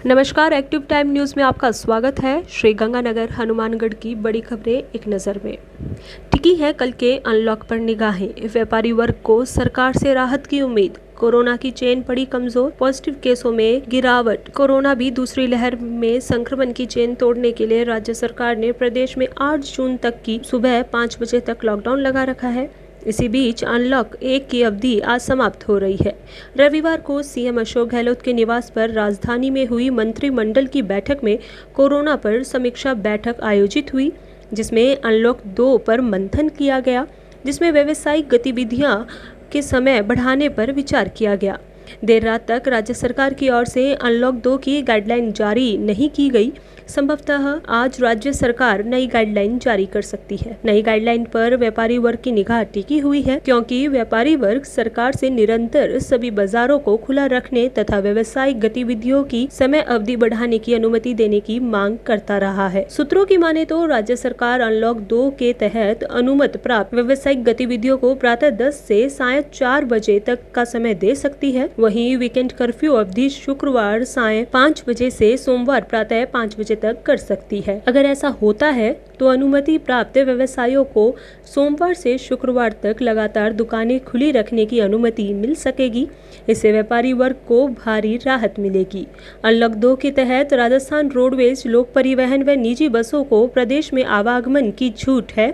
नमस्कार, active time news में आपका स्वागत है। श्री गंगानगर हनुमानगढ़ की बड़ी खबरें एक नज़र में। टिकी है कल के अनलॉक पर निगाहें, व्यापारी वर्ग को सरकार से राहत की उम्मीद। कोरोना की चेन पड़ी कमजोर, पॉजिटिव केसों में गिरावट। कोरोना भी दूसरी लहर में संक्रमण की चेन तोड़ने के लिए राज्य सरकार ने प्रदेश में 8 जून तक की सुबह 5 बजे तक लॉकडाउन लगा रखा है। इसी बीच अनलॉक 1 की अवधि आज समाप्त हो रही है। रविवार को सीएम अशोक गहलोत के निवास पर राजधानी में हुई मंत्रिमंडल की बैठक में कोरोना पर समीक्षा बैठक आयोजित हुई, जिसमें अनलॉक 2 पर मंथन किया गया, जिसमें व्यावसायिक गतिविधियां के समय बढ़ाने पर विचार किया गया। देर रात तक राज्य सरकार की ओर से अनलॉक 2 की गाइडलाइन जारी नहीं की गई। संभवतः आज राज्य सरकार नई गाइडलाइन जारी कर सकती है। नई गाइडलाइन पर व्यापारी वर्ग की निगाह टिकी हुई है, क्योंकि व्यापारी वर्ग सरकार से निरंतर सभी बाजारों को खुला रखने तथा व्यावसायिक गतिविधियों की समय अवधि बढ़ाने की अनुमति देने की मांग करता रहा है। सूत्रों की माने तो राज्य सरकार अनलॉक 2 के तहत अनुमति प्राप्त व्यावसायिक गतिविधियों को प्रातः 10 से सायं 4 बजे तक का समय दे सकती है। वहीं वीकेंड कर्फ्यू अवधि शुक्रवार सायं 5 बजे से सोमवार प्रातः 5 बजे तक कर सकती है। अगर ऐसा होता है तो अनुमति प्राप्त व्यवसायियों को सोमवार से शुक्रवार तक लगातार दुकानें खुली रखने की अनुमति मिल सकेगी। इससे व्यापारी वर्ग को भारी राहत मिलेगी। अनलॉक 2 के तहत राजस्थान रोडवेज, लोक परिवहन व निजी बसों को प्रदेश में आवागमन की छूट है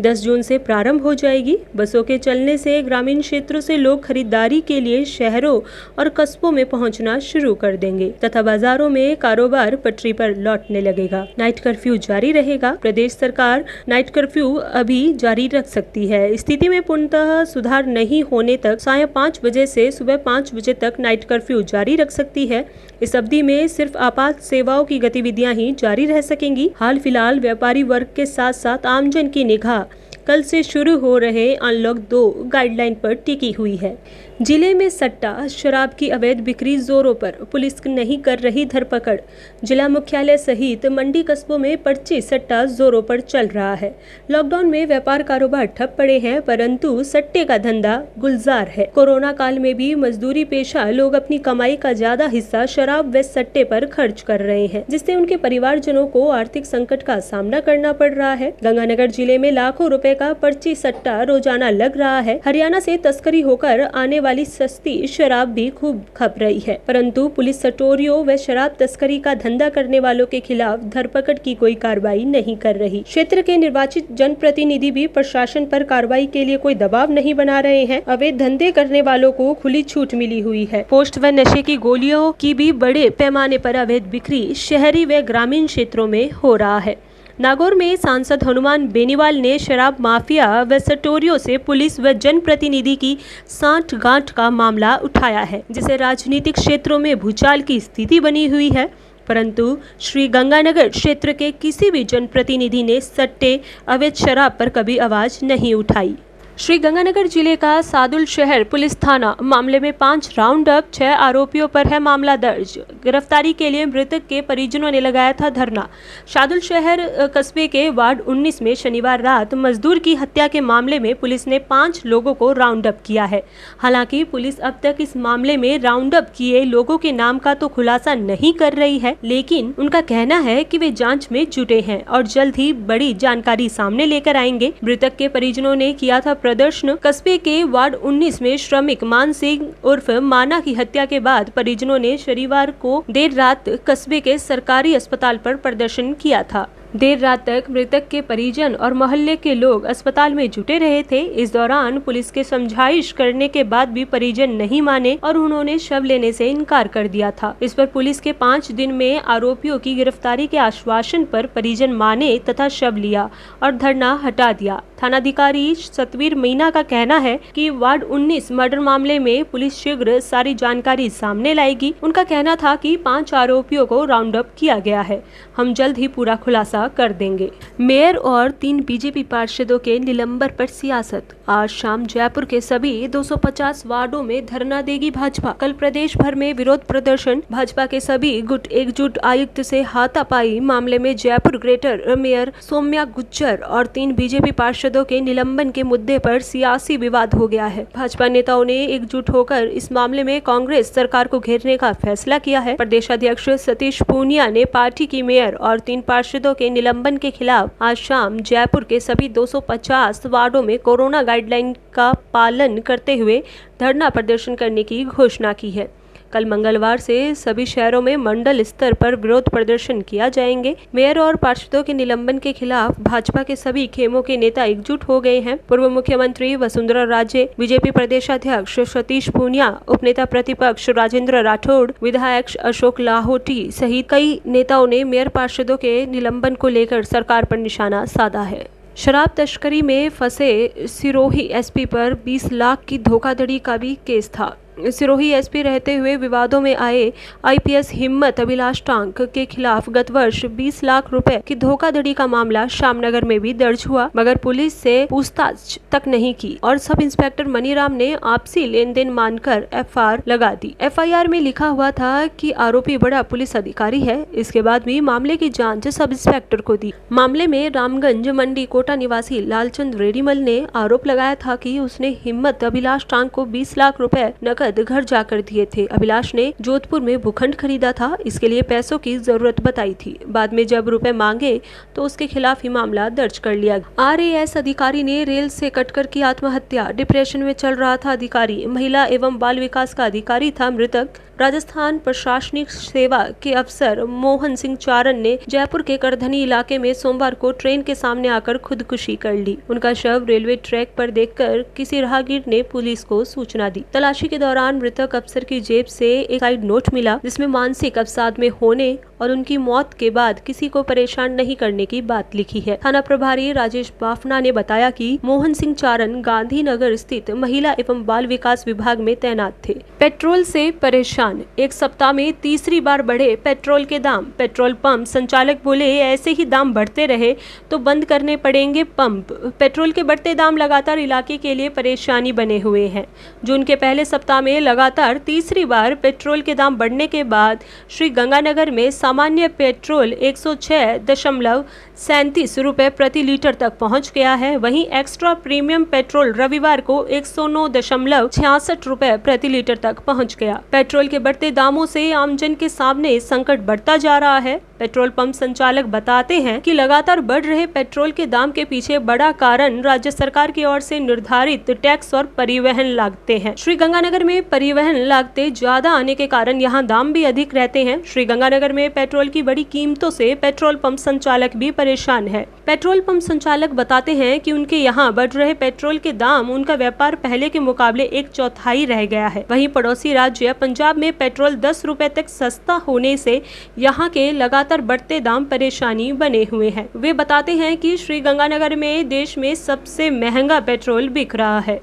10 जून से प्रारंभ हो जाएगी। बसों के चलने से ग्रामीण क्षेत्रों से लोग खरीदारी के लिए शहरों और कस्बों में पहुंचना शुरू कर देंगे तथा बाजारों में कारोबार पटरी पर लौटने लगेगा। नाइट कर्फ्यू जारी रहेगा। प्रदेश सरकार नाइट कर्फ्यू अभी जारी रख सकती है। स्थिति में पूर्णतः सुधार नहीं होने तक सायं 5 बजे से सुबह 5 बजे तक नाइट कर्फ्यू जारी रख सकती है। इस अवधि में सिर्फ आपात सेवाओं की गतिविधियां ही जारी रह सकेंगी। हाल फिलहाल व्यापारी वर्ग के साथ साथ आमजन की निगाह कल से शुरू हो रहे अनलॉक 2 गाइडलाइन पर टिकी हुई है। जिले में सट्टा शराब की अवैध बिक्री जोरों पर, पुलिस नहीं कर रही धरपकड़। जिला मुख्यालय सहित मंडी कस्बों में पर्ची सट्टा जोरों पर चल रहा है। लॉकडाउन में व्यापार कारोबार ठप पड़े हैं, परंतु सट्टे का धंधा गुलजार है। कोरोना काल में भी मजदूरी पेशा लोग अपनी कमाई का ज्यादा हिस्सा शराब व सट्टे पर खर्च कर रहे हैं, जिससे उनके परिवारजनों को आर्थिक संकट का सामना करना पड़ रहा है। गंगानगर जिले में लाखों रुपए का पर्ची सट्टा रोजाना लग रहा है। हरियाणा से तस्करी होकर आने वाली सस्ती शराब भी खूब खप रही है, परंतु पुलिस सटोरियों व शराब तस्करी का धंधा करने वालों के खिलाफ धरपकड़ की कोई कार्रवाई नहीं कर रही। क्षेत्र के निर्वाचित जनप्रतिनिधि भी प्रशासन पर कार्रवाई के लिए कोई दबाव नहीं बना रहे हैं। अवैध धंधे करने वालों को खुली छूट मिली हुई है। पोस्ट व नशे की गोलियों की भी बड़े पैमाने पर अवैध बिक्री शहरी व ग्रामीण क्षेत्रों में हो रहा है। नागौर में सांसद हनुमान बेनीवाल ने शराब माफिया व सटोरियों से पुलिस व जनप्रतिनिधि की सांठ-गांठ का मामला उठाया है, जिसे राजनीतिक क्षेत्रों में भूचाल की स्थिति बनी हुई है। परंतु श्री गंगानगर क्षेत्र के किसी भी जनप्रतिनिधि ने सट्टे, अवैध शराब पर कभी आवाज नहीं उठाई। श्री गंगानगर जिले का सादुल शहर पुलिस थाना मामले में 5 राउंड अप, 6 आरोपियों पर है मामला दर्ज। गिरफ्तारी के लिए मृतक के परिजनों ने लगाया था धरना। सादुल शहर कस्बे के वार्ड 19 में शनिवार रात मजदूर की हत्या के मामले में पुलिस ने 5 लोगों को राउंड अप किया है। हालांकि पुलिस अब तक इस मामले में राउंड अप किए लोगों के नाम का तो खुलासा नहीं कर रही है, लेकिन उनका कहना है कि वे जांच में जुटे हैं और जल्द ही बड़ी जानकारी सामने लेकर आएंगे। मृतक के परिजनों ने किया था प्रदर्शन। कस्बे के वार्ड 19 में श्रमिक मान सिंह उर्फ माना की हत्या के बाद परिजनों ने शनिवार को देर रात कस्बे के सरकारी अस्पताल पर प्रदर्शन किया था। देर रात तक मृतक के परिजन और मोहल्ले के लोग अस्पताल में जुटे रहे थे। इस दौरान पुलिस के समझाइश करने के बाद भी परिजन नहीं माने और उन्होंने शव लेने से इनकार कर दिया था। इस पर पुलिस के 5 दिन में आरोपियों की गिरफ्तारी के आश्वासन पर परिजन माने तथा शव लिया और धरना हटा दिया। थानाधिकारी सतवीर मीना का कहना है कि वार्ड 19 मर्डर मामले में पुलिस शीघ्र सारी जानकारी सामने लाएगी। उनका कहना था कि 5 आरोपियों को राउंड अप किया गया है। हम जल्द ही पूरा खुलासा व्यवस्था कर देंगे। मेयर और 3 बीजेपी पार्षदों के निलंबन पर सियासत। आज शाम जयपुर के सभी 250 वार्डों में धरना देगी भाजपा। कल प्रदेश भर में विरोध प्रदर्शन। भाजपा के सभी गुट एकजुट आयुक्त से हाथापाई मामले में जयपुर ग्रेटर मेयर सौम्या गुज्जर और 3 बीजेपी पार्षदों के निलंबन के मुद्दे पर सियासी विवाद हो गया है। भाजपा नेताओं ने एकजुट होकर इस मामले में कांग्रेस सरकार को घेरने का फैसला किया है। प्रदेशाध्यक्ष सतीश पूनिया ने पार्टी की मेयर और 3 पार्षदों के निलंबन के खिलाफ आज शाम जयपुर के सभी 250 वार्डों में कोरोना गाइडलाइन का पालन करते हुए धरना प्रदर्शन करने की घोषणा की है। कल मंगलवार से सभी शहरों में मंडल स्तर पर विरोध प्रदर्शन किया जाएंगे। मेयर और पार्षदों के निलंबन के खिलाफ भाजपा के सभी खेमों के नेता एकजुट हो गए हैं। पूर्व मुख्यमंत्री वसुंधरा राजे, बीजेपी प्रदेशाध्यक्ष सतीश पूनिया, उपनेता प्रतिपक्ष राजेंद्र राठौड़, विधायक अशोक लाहोटी सहित कई नेताओं ने मेयर पार्षदों के निलंबन को लेकर सरकार पर निशाना साधा है। शराब तस्करी में फंसे सिरोही एसपी पर 20 लाख की धोखाधड़ी का भी केस था। सिरोही एसपी रहते हुए विवादों में आए आईपीएस हिम्मत अभिलाष टांक के खिलाफ गत वर्ष 20 लाख रुपए की धोखाधड़ी का मामला श्यामनगर में भी दर्ज हुआ, मगर पुलिस से पूछताछ तक नहीं की और सब इंस्पेक्टर मनीराम ने आपसी लेन देन मानकर एफआईआर लगा दी। एफआईआर में लिखा हुआ था कि आरोपी बड़ा पुलिस अधिकारी है। इसके बाद भी मामले की जांच सब इंस्पेक्टर को दी। मामले में रामगंज मंडी कोटा निवासी लालचंद रेड्डीमल ने आरोप लगाया था कि उसने हिम्मत अभिलाष टांक को 20 लाख रुपए नकद घर जाकर दिए थे। अभिलाष ने जोधपुर में भूखंड खरीदा था, इसके लिए पैसों की जरूरत बताई थी। बाद में जब रुपए मांगे तो उसके खिलाफ ही मामला दर्ज कर लिया। आरएएस अधिकारी ने रेल से कटकर की आत्महत्या। डिप्रेशन में चल रहा था अधिकारी। महिला एवं बाल विकास का अधिकारी था मृतक। राजस्थान प्रशासनिक सेवा के अफसर मोहन सिंह चारण ने जयपुर के करधनी इलाके में सोमवार को ट्रेन के सामने आकर खुदकुशी कर ली। उनका शव रेलवे ट्रैक पर देखकर किसी राहगीर ने पुलिस को सूचना दी। तलाशी के दौरान मृतक अफसर की जेब से एक साइड नोट मिला, जिसमें मानसिक अवसाद में होने और उनकी मौत के बाद किसी को परेशान नहीं करने की बात लिखी है। थाना प्रभारी राजेश बाफना ने बताया कि मोहन सिंह चारण गांधीनगर स्थित महिला एवं बाल विकास विभाग में तैनात थे। पेट्रोल से परेशान। एक सप्ताह में तीसरी बार बढ़े पेट्रोल के दाम। पेट्रोल पंप संचालक बोले ऐसे ही दाम बढ़ते रहे तो बंद करने पड़ेंगे पंप। पेट्रोल के बढ़ते दाम लगातार इलाके के लिए परेशानी बने हुए हैं। जून के पहले सप्ताह में लगातार तीसरी बार पेट्रोल के दाम बढ़ने के बाद श्री गंगानगर में सामान्य पेट्रोल 106.37 रुपए प्रति लीटर तक पहुंच गया है। वहीं एक्स्ट्रा प्रीमियम पेट्रोल रविवार को 109.66 रुपए प्रति लीटर तक पहुंच गया। पेट्रोल के बढ़ते दामों से आमजन के सामने संकट बढ़ता जा रहा है। पेट्रोल पंप संचालक बताते हैं कि लगातार बढ़ रहे पेट्रोल के दाम के पीछे बड़ा कारण राज्य सरकार की ओर से निर्धारित टैक्स और परिवहन लागतें हैं। श्री गंगानगर में परिवहन लागतें ज्यादा आने के कारण यहाँ दाम भी अधिक रहते हैं। श्री गंगानगर में पेट्रोल की बड़ी कीमतों से पेट्रोल पंप संचालक भी परेशान है। पेट्रोल पंप संचालक बताते हैं कि उनके यहाँ बढ़ रहे पेट्रोल के दाम उनका व्यापार पहले के मुकाबले 1/4 रह गया है। वहीं पड़ोसी राज्य पंजाब में पेट्रोल 10 रुपए तक सस्ता होने से यहाँ के लगातार बढ़ते दाम परेशानी बने हुए हैं। वे बताते हैं कि श्री गंगानगर में देश में सबसे महंगा पेट्रोल बिक रहा है।